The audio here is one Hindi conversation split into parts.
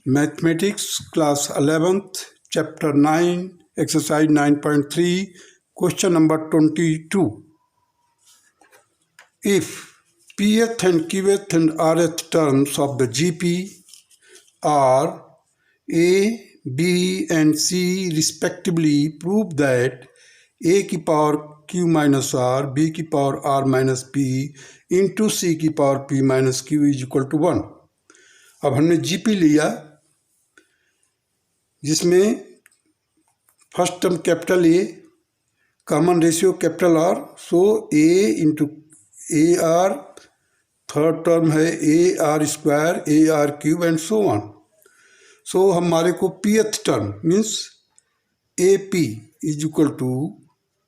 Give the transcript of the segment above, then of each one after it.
Mathematics class 11th chapter 9 exercise 9.3 question number 22. If pth and qth and rth terms of the GP are a, b and c respectively, prove that a की power q minus r, b की power r minus p into c की power p minus q is equal to 1. अब हमने GP लिया जिसमें first term capital A, common ratio capital R, so A into A R, third term है A R square, A R cube and so on. So हमारे को pth term means A P is equal to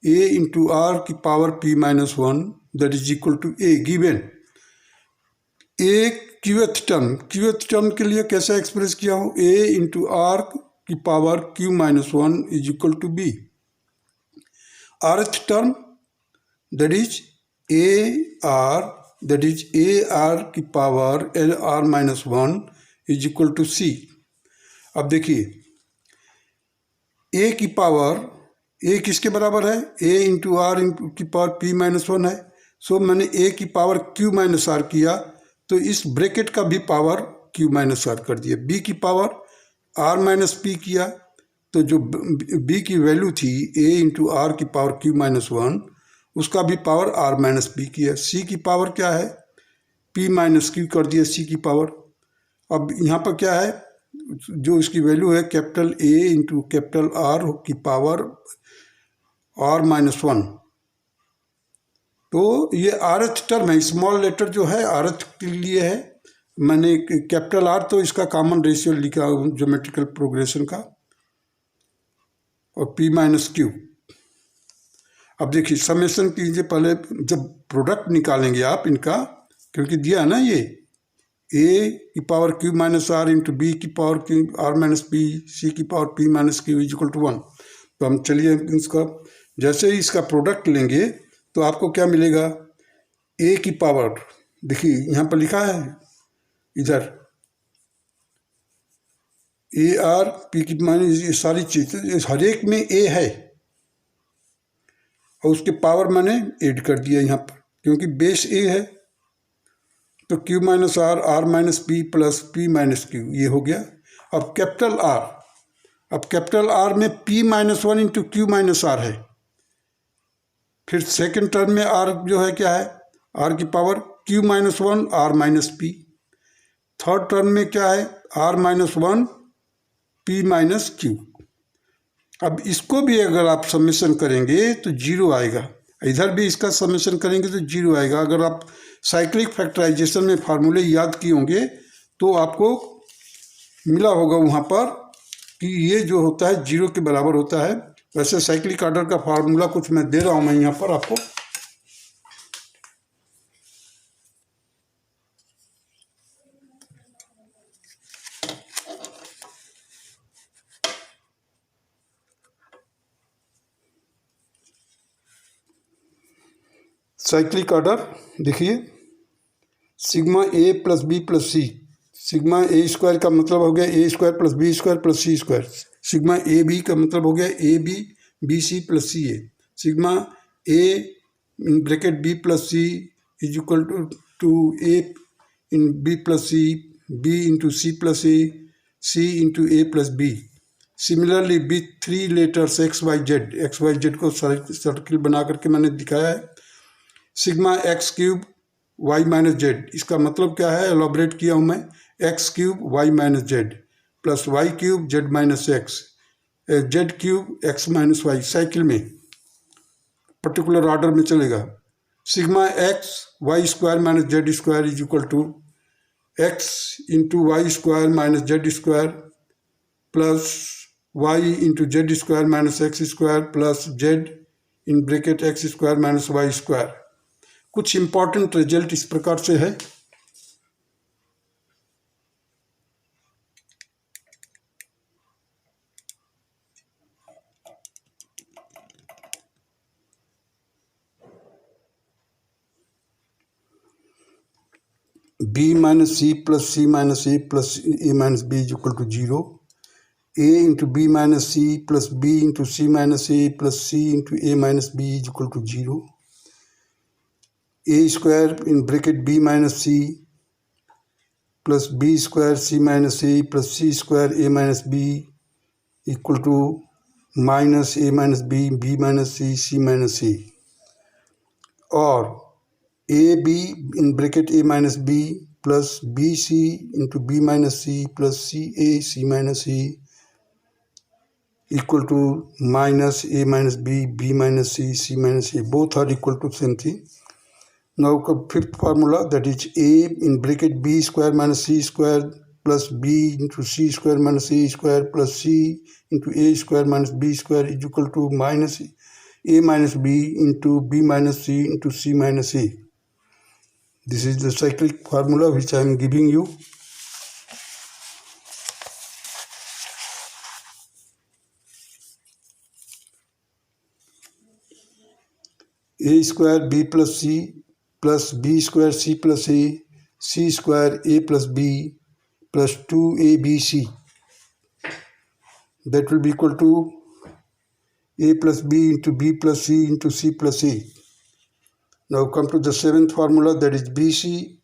A into are की power P minus 1 that is equal to A given. A qth term के लिए कैसे एक्सप्रेस किया हूँ, ए इंटू आर की power q minus 1 is equal to B. rth term that is A R की power r minus 1 is equal to c. अब देखिए a की पावर, a किसके बराबर है, a इंटू आर की पावर p माइनस 1 है. सो मैंने a की पावर q माइनस r किया तो इस ब्रैकेट का भी पावर q माइनस r कर दिया. b की पावर r माइनस पी किया तो जो b की वैल्यू थी a इंटू आर की पावर q माइनस 1 उसका भी पावर r माइनस पी किया. c की पावर क्या है, p माइनस q कर दिया c की पावर. अब यहाँ पर क्या है, जो इसकी वैल्यू है capital A into capital R की पावर r माइनस 1. तो ये rth टर्म है, स्मॉल लेटर जो है rth के लिए है. मैंने कैपिटल R तो इसका कॉमन रेशियो लिखा ज्योमेट्रिकल प्रोग्रेशन का, और P माइनस क्यू. अब देखिए समेशन कीजिए, पहले जब प्रोडक्ट निकालेंगे आप इनका, क्योंकि दिया है ना ये a की power q minus R into B की power q r minus P, C की power p minus Q is equal to 1. तो हम चलिए इसका जैसे ही इसका प्रोडक्ट लेंगे तो आपको क्या मिलेगा, a की पावर देखिए यहाँ पर लिखा है इधर ए आर पी की माइनस, ये सारी चीज़ें हर एक में ए है और उसके पावर मैंने ऐड कर दिया यहाँ पर क्योंकि बेस ए है. तो q minus r, r minus p plus p minus q, ये हो गया. अब कैपिटल आर, अब कैपिटल आर में p minus 1 into q minus r है. फिर सेकेंड टर्म में r जो है क्या है, r की power q minus 1 r minus p. Third term में क्या है, r minus 1 p minus q. अब इसको भी अगर आप समेशन करेंगे तो जीरो आएगा, इधर भी इसका समेशन करेंगे तो जीरो आएगा. अगर आप साइक्लिक फैक्टराइजेशन में फार्मूले याद किए होंगे तो आपको मिला होगा वहाँ पर कि ये जो होता है जीरो के बराबर होता है. वैसे साइक्लिक ऑर्डर का फार्मूला कुछ मैं दे रहा हूँ मैं यहाँ पर आपको. साइक्लिक ऑर्डर देखिए, sigma A plus B plus C. Sigma A square का मतलब हो गया A square plus B square plus C square. Sigma A B का मतलब हो गया A B B C plus C A. Sigma A in bracket B plus C is equal to A in B plus C, B into C plus A, C into A plus B. Similarly with three letters x y z को सर्किल बना करके मैंने दिखाया है. Sigma x cube y minus z, इसका मतलब क्या है एलोबरेट किया हूँ मैं, x cube y minus z plus y cube z minus x, z cube x minus y. Cycle में पर्टिकुलर ऑर्डर में चलेगा. Sigma x y square minus z square is equal to x into y square minus z square plus y into z square minus x square plus z in bracket x square minus y square. कुछ इंपॉर्टेंट रिजल्ट इस प्रकार से है. B minus c plus c minus a plus a minus b is equal to 0, a into b minus c plus b into c minus a plus c into a minus b is equal to 0. A square in bracket b minus c plus b square c minus a plus c square a minus b equal to minus a minus b, b minus c, c minus a. Or ab in bracket a minus b plus bc into b minus c plus ca c minus a equal to minus a minus b, b minus c, c minus a. Both are equal to same thing. Now fifth formula, that is a in bracket b square minus c square plus b into c square minus a square plus c into a square minus b square is equal to minus a minus b into b minus c into c minus a. This is the cyclic formula which I am giving you. A square b plus c plus b square c plus a, c square a plus b plus 2abc. That will be equal to a plus b into b plus c into c plus a. Now come to the seventh formula, that is bc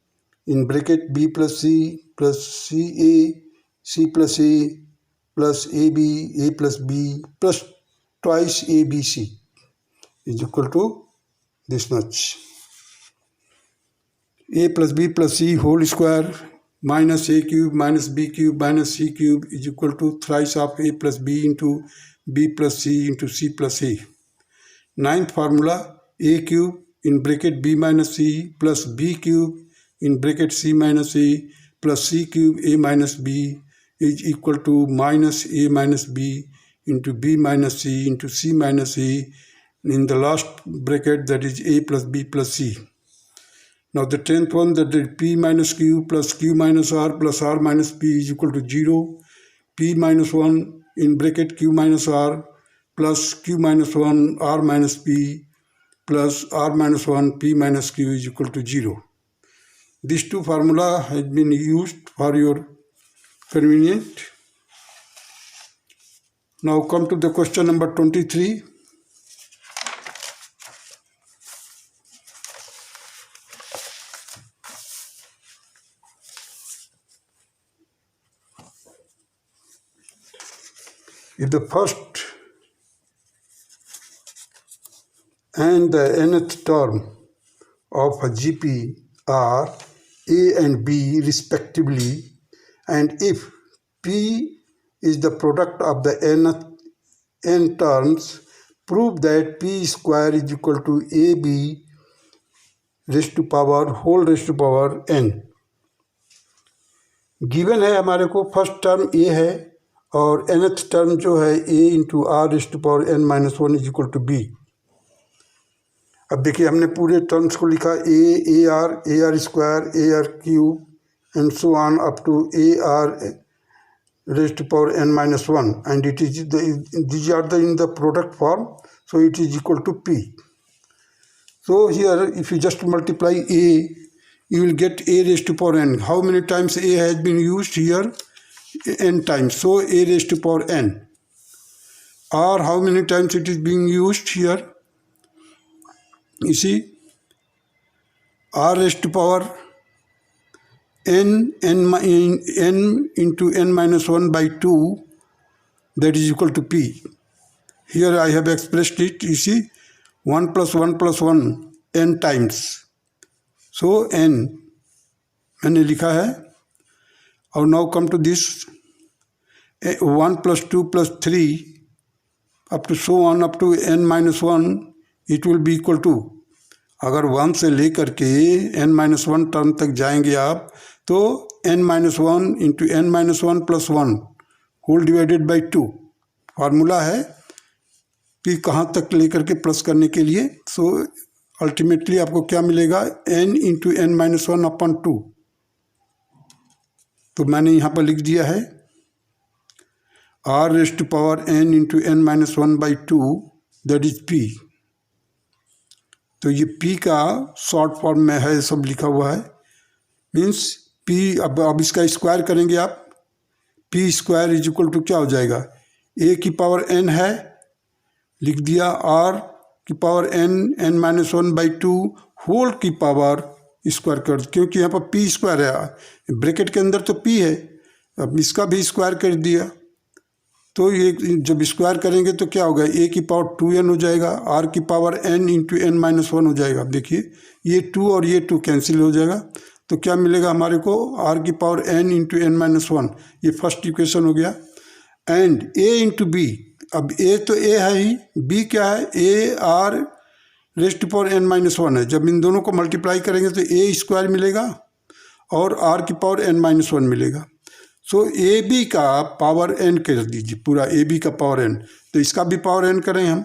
in bracket b plus c plus ca c plus a plus ab a plus b plus twice abc is equal to this much. A plus b plus c whole square minus a cube minus b cube minus c cube is equal to thrice of a plus b into b plus c into c plus a. Ninth formula, a cube in bracket b minus c plus b cube in bracket c minus a plus c cube a minus b is equal to minus a minus b into b minus c into c minus a in the last bracket, that is a plus b plus c. Now the 10th one, that is p minus q plus q minus r plus r minus p is equal to 0. P minus 1 in bracket q minus r plus q minus 1 r minus p plus r minus 1 p minus q is equal to 0. These two formula has been used for your convenience. Now come to the question number 23. If the first and the nth term of a GP are A and B respectively, and if P is the product of the n terms, prove that P square is equal to AB raised to power whole raised to power n. Given है हमारे को फर्स्ट टर्म A है और nth टर्म जो है a into r raise to power n minus 1 is equal to b. अब देखिए हमने पूरे टर्म्स को लिखा a are square A R cube and so on up to a r raise to power n minus 1 and it is these are the in the product form, so it is equal to p. So here if you just multiply a, you will get a raised to power n. How many times a has been used here? N times. So a raised to power n. Or how many times it is being used here? You see, r raised to power n into n minus 1 by 2, that is equal to p. Here I have expressed it, you see, 1 plus 1 plus 1 n times. So n मैंने लिखा है. और now come to this 1 plus 2 plus 3 up to so on up to n minus 1, it will be equal to, अगर 1 से लेकर के n minus 1 टर्म तक जाएंगे आप तो n minus 1 इंटू n minus 1 plus 1 whole divided by 2 formula है p कहाँ तक लेकर के प्लस करने के लिए. सो अल्टीमेटली आपको क्या मिलेगा, n into n minus 1 upon 2. तो मैंने यहाँ पर लिख दिया है r raise to power n into n minus 1 by 2, that is p. तो ये p का शॉर्ट फॉर्म में है, सब लिखा हुआ है. मीन्स पी, अब इसका स्क्वायर करेंगे आप, p square is equal to क्या हो जाएगा, ए की पावर एन है, लिख दिया, आर की power n, n minus one by two whole की पावर स्क्वायर कर, क्योंकि यहाँ पर पी स्क्वायर है, ब्रैकेट के अंदर तो पी है, अब इसका भी स्क्वायर कर दिया, तो ये जब स्क्वायर करेंगे तो क्या होगा, ए की पावर 2n हो जाएगा, आर की power n into n minus one हो जाएगा। देखिए ये 2 और ये 2 कैंसिल हो जाएगा, तो क्या मिलेगा हमारे को, आर की power n into n minus one, ये फर्स्ट इक्वेशन हो गया। एंड a इंटू बी, अब a तो a है ही, b क्या है, a r raised power n minus one है, जब इन दोनों को मल्टीप्लाई करेंगे तो a स्क्वायर मिलेगा और r की पावर n माइनस वन मिलेगा। सो ए बी का पावर n कर दीजिए, पूरा ए बी का पावर n, तो इसका भी पावर n करें हम,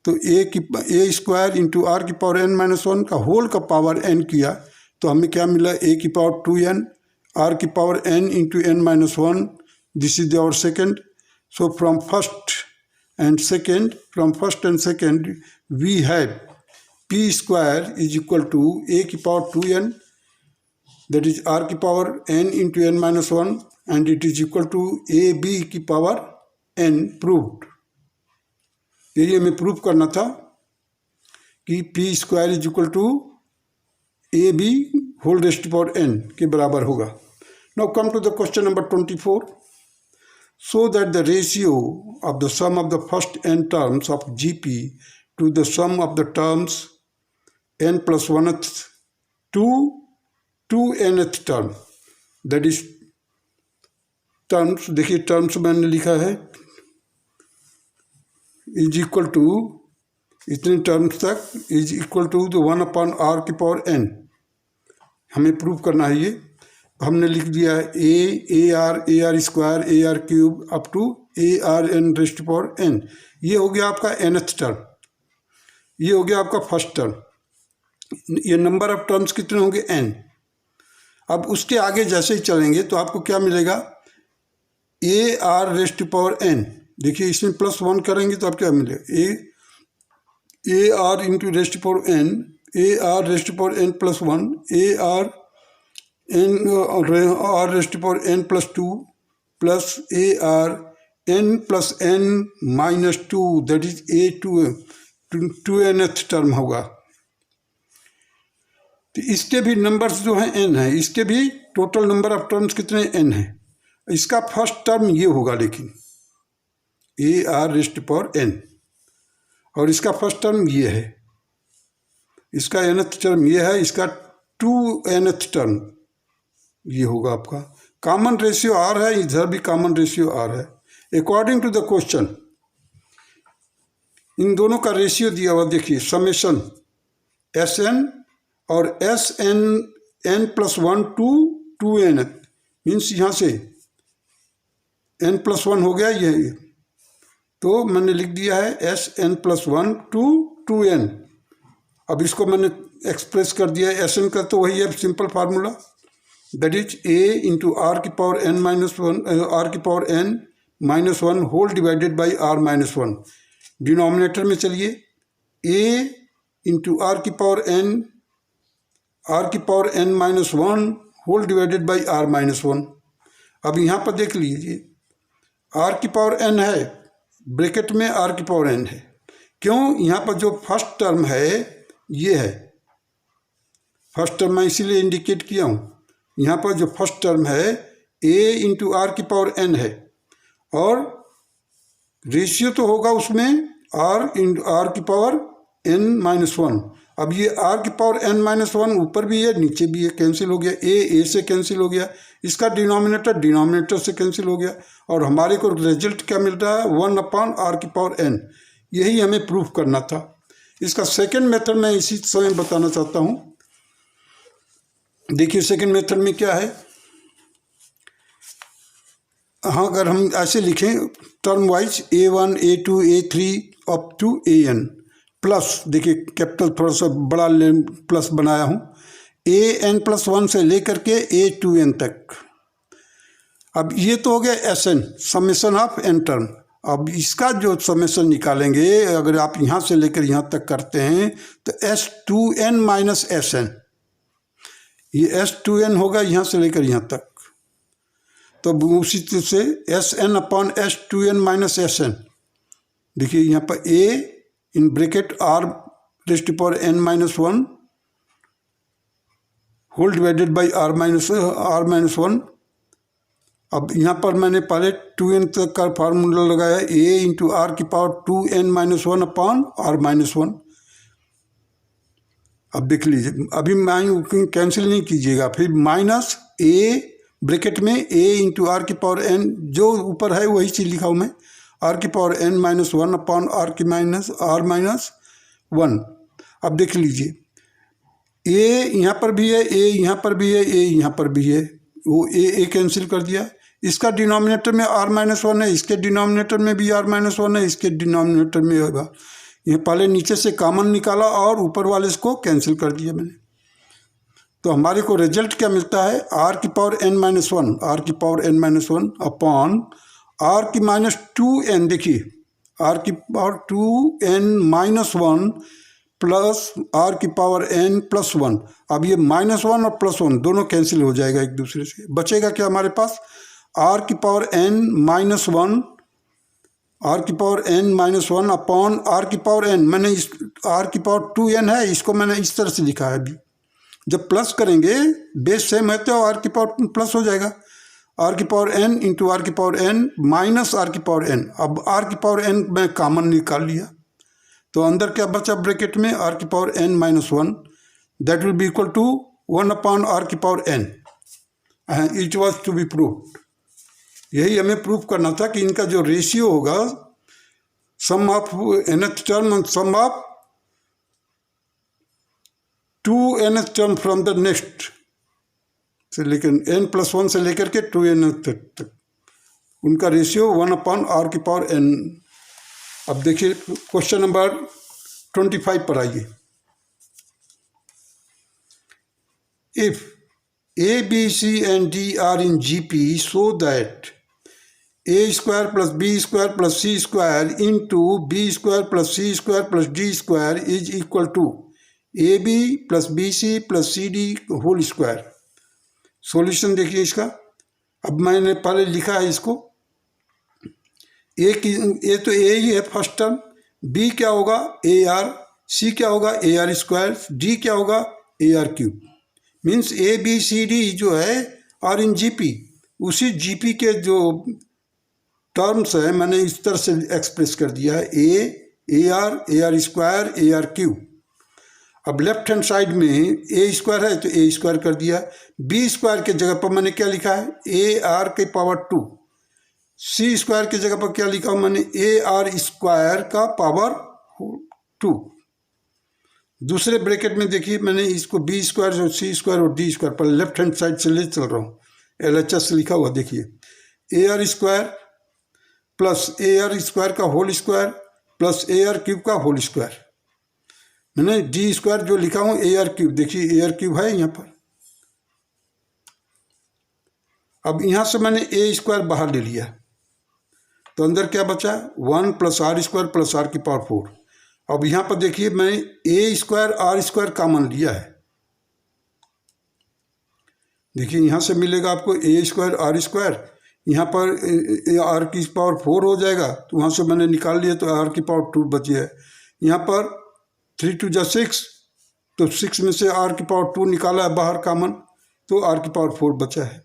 तो ए स्क्वायर इंटू आर की पावर n माइनस वन का होल का पावर n किया, तो हमें क्या मिला, ए की पावर 2n, आर की power n into n minus one, this is our second. So from first and second we have p square is equal to a की power 2n, that is r की power n into n minus one, and it is equal to a b की पावर n प्रूव्ड। यही हमें प्रूव करना था कि p square is equal to a b whole raised power n के बराबर होगा। Now come to the question number 24। So that the ratio of the sum of the first n terms of GP to the sum of the terms n plus one to nth term, that is terms, देखिए टर्म्स मैंने लिखा है, इज इक्वल टू इतने टर्म्स तक is equal to the 1/r की पावर n, हमें प्रूव करना है। ये हमने लिख दिया है A R square, A R cube up to a r n raised power n, ये हो गया आपका nth टर्म, ये हो गया आपका फर्स्ट टर्म। ये नंबर ऑफ टर्म्स कितने होंगे, n। अब उसके आगे जैसे ही चलेंगे तो आपको क्या मिलेगा, a r raised power n, देखिए इसमें प्लस वन करेंगे तो आप क्या मिलेगा, a r into raised power n, a r raised power n plus one, a r raised power n plus two, plus A r n plus n minus two, that is a to nth term होगा। तो इसके भी नंबर्स जो हैं n है, इसके भी टोटल नंबर ऑफ टर्म्स कितने n है। इसका फर्स्ट टर्म ये होगा, लेकिन ए आर रेस्ट पावर n, और इसका फर्स्ट टर्म ये है, इसका nth टर्म ये है, इसका 2nth टर्म ये होगा आपका। कॉमन रेशियो r है, इधर भी कॉमन रेशियो r है। अकॉर्डिंग टू द क्वेश्चन इन दोनों का रेशियो दिया हुआ, देखिए समेशन Sn और Sn plus one to 2n, means यहाँ से n प्लस वन हो गया ये, तो मैंने लिख दिया है Sn plus one to 2n। अब इसको मैंने एक्सप्रेस कर दिया है, Sn का तो वही है simple formula, that is a into are की power n minus one, R की power n minus one whole divided by r minus one. Denominator में चलिए a इंटू आर की पावर n, आर की power n minus one whole divided by r minus one. अब यहाँ पर देख लीजिए r की पावर n है, ब्रैकेट में r की पावर n है, क्यों, यहाँ पर जो फर्स्ट टर्म है ये है, फर्स्ट टर्म मैं इसीलिए इंडिकेट किया हूँ, यहाँ पर जो फर्स्ट टर्म है a इंटू आर की पावर n है, और रेशियो तो होगा उसमें r इंटू आर की पावर n माइनस वन। अब ये r की पावर n माइनस वन ऊपर भी है नीचे भी है, कैंसिल हो गया, a से कैंसिल हो गया, इसका डिनोमिनेटर से कैंसिल हो गया, और हमारे को रिजल्ट क्या मिल रहा है, 1/r की पावर n। यही हमें प्रूफ करना था। इसका सेकंड मेथड मैं इसी समय बताना चाहता हूँ। देखिए सेकंड मेथड में क्या है, हाँ अगर हम ऐसे लिखें term wise a1 a2 a3 up to an plus, देखिए कैपिटल थोड़ा सा बड़ा प्लस बनाया हूँ, an प्लस वन से लेकर के a2n तक। अब ये तो हो गया Sn, summation of n term. अब इसका जो समेशन निकालेंगे, अगर आप यहाँ से लेकर यहाँ तक करते हैं तो S2n माइनस Sn, ये S2n होगा यहाँ से लेकर यहाँ तक। तो उसी तरह से Sn upon S2n minus Sn, देखिए यहाँ पर a in bracket r raise to power n minus 1 whole divided by r minus 1। अब यहाँ पर मैंने पहले 2n तक का फार्मूला लगाया, a इंटू आर की power 2n minus 1 upon r minus 1। अब देख लीजिए, अभी मैं कैंसिल नहीं कीजिएगा, फिर माइनस a ब्रैकेट में a इंटू आर की पावर n, जो ऊपर है वही चीज़ लिखा हूँ मैं, r की power n minus 1 upon r minus 1। अब देख लीजिए, a यहाँ पर भी है, a यहाँ पर भी है, a यहाँ पर भी है, वो a कैंसिल कर दिया। इसका डिनोमिनेटर में r माइनस 1 है, इसके डिनोमिनेटर में भी r माइनस 1 है, इसके डिनोमिनेटर में होगा। ये पहले नीचे से कॉमन निकाला और ऊपर वाले इसको कैंसिल कर दिया मैंने। तो हमारे को रिजल्ट क्या मिलता है, r की पावर n माइनस 1, r की power n minus 1 upon r की माइनस 2n, देखिए r की power 2n minus 1 plus r की पावर n प्लस 1। अब ये माइनस 1 और प्लस 1 दोनों कैंसिल हो जाएगा एक दूसरे से, बचेगा क्या हमारे पास, r की पावर n माइनस 1, r की power n minus 1 upon r की पावर n, मैंने इस r की पावर 2n है, इसको मैंने इस तरह से लिखा है। अभी जब प्लस करेंगे बेस सेम है तो r की पावर प्लस हो जाएगा, r की पावर n इंटू आर की पावर n माइनस r की पावर n। अब r की पावर n मैं कॉमन निकाल लिया, तो अंदर क्या बचा ब्रैकेट में, r की power n minus 1, that will be equal to 1 upon r की power n। It was to be proved, यही हमें प्रूव करना था कि इनका जो रेशियो होगा sum of nth term and sum of 2nth term from the next से लेकर n प्लस 1 से लेकर के 2n तक उनका रेशियो 1 अपॉन r की पावर n। अब देखिए क्वेश्चन नंबर 25 पर आइए। If a b c and d are in gp so that a square plus b square plus c square into b square plus c square plus d square is equal to ab plus bc plus cd whole square. Solution देखिए इसका, अब मैंने पहले लिखा है इसको, ए तो ए ही है फर्स्ट टर्म, बी क्या होगा ए आर, सी क्या होगा ए आर स्क्वायर, डी क्या होगा a are cube. Means a b c d जो है आर इन जीपी, उसी जीपी के जो टर्म्स है मैंने इस तरह से एक्सप्रेस कर दिया है, A R square A R cube. अब लेफ्ट हैंड साइड में ए स्क्वायर है तो ए स्क्वायर कर दिया, बी स्क्वायर के जगह पर मैंने क्या लिखा है ए आर के पावर 2, सी स्क्वायर की जगह पर क्या लिखा हूँ मैंने ए आर स्क्वायर का पावर 2। दूसरे ब्रैकेट में देखिए मैंने इसको बी स्क्वायर और सी स्क्वायर और डी स्क्वायर पर लेफ्ट हैंड साइड से ले चल रहा हूँ, LHS लिखा हुआ देखिए, A are square plus A R square का whole square plus A R cube का होल स्क्वायर। मैंने डी स्क्वायर जो लिखा हूँ ए आर क्यूब, देखिए ए आर क्यूब है यहाँ पर। अब यहाँ से मैंने ए स्क्वायर बाहर ले लिया तो अंदर क्या बचा 1 plus r square plus r की पावर 4। अब यहाँ पर देखिए मैंने a square r square common लिया है, देखिए यहाँ से मिलेगा आपको ए स्क्वायर आर स्क्वायर, यहाँ पर आर की पावर 4 हो जाएगा तो वहाँ से मैंने निकाल लिया तो आर की पावर 2 बची है। यहाँ पर 3 2 जा 6, तो 6 में से आर की पावर 2 निकाला है बाहर कॉमन, तो आर की पावर 4 बचा है।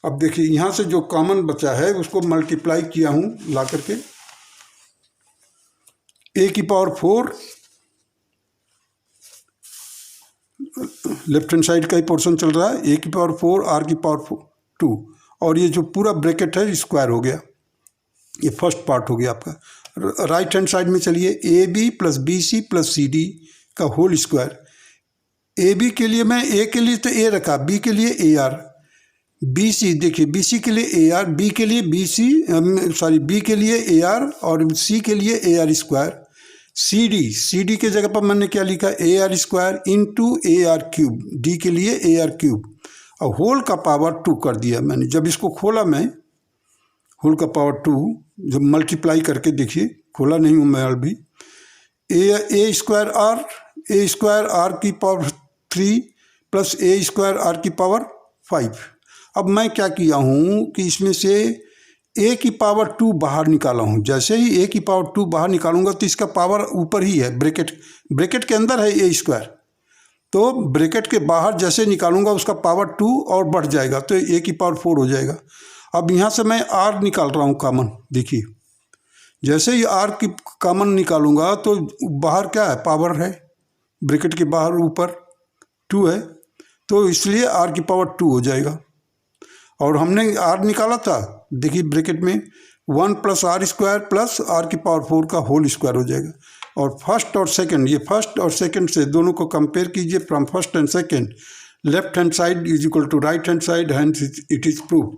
अब देखिए यहाँ से जो कॉमन बचा है उसको मल्टीप्लाई किया हूँ ला करके, ए की पावर 4 लेफ्ट हैंड साइड का ही पोर्शन चल रहा है, ए की पावर 4 आर की पावर 2, और ये जो पूरा ब्रैकेट है स्क्वायर हो गया, ये फर्स्ट पार्ट हो गया आपका। राइट हैंड साइड में चलिए a b plus b C plus c d का होल स्क्वायर। ए बी के लिए मैं ए के लिए तो ए रखा, बी के लिए ए आर, बी सी देखिए बी सी के लिए ए आर, बी के लिए बी सी बी के लिए ए आर और सी के लिए a are square. C D के जगह पर मैंने क्या लिखा a are square into A R cube, D के लिए ए आर क्यूब, और होल का पावर 2 कर दिया मैंने। जब इसको खोला मैं होल का पावर 2 जब मल्टीप्लाई करके देखिए, खोला नहीं हूँ मैं अभी, ए स्क्वायर आर की power 3 plus a square r की पावर 5। अब मैं क्या किया हूँ कि इसमें से ए की पावर 2 बाहर निकाला हूँ। जैसे ही ए की पावर 2 बाहर निकालूंगा तो इसका पावर ऊपर ही है, ब्रैकेट के अंदर है ए स्क्वायर, तो ब्रैकेट के बाहर जैसे निकालूंगा उसका पावर 2 और बढ़ जाएगा, तो ए की पावर 4 हो जाएगा। अब यहाँ से मैं आर निकाल रहा हूँ कॉमन। देखिए जैसे ही आर की कॉमन निकालूंगा तो बाहर क्या है, पावर है, ब्रैकेट के बाहर ऊपर 2 है, तो इसलिए आर की पावर 2 हो जाएगा। और हमने आर निकाला था, देखिए ब्रैकेट में 1 plus r square plus r की पावर 4 का होल स्क्वायर हो जाएगा। और फर्स्ट और सेकंड, ये फर्स्ट और सेकंड से दोनों को कंपेयर कीजिए from first and second, left hand side is equal to right hand side, hand it is prove.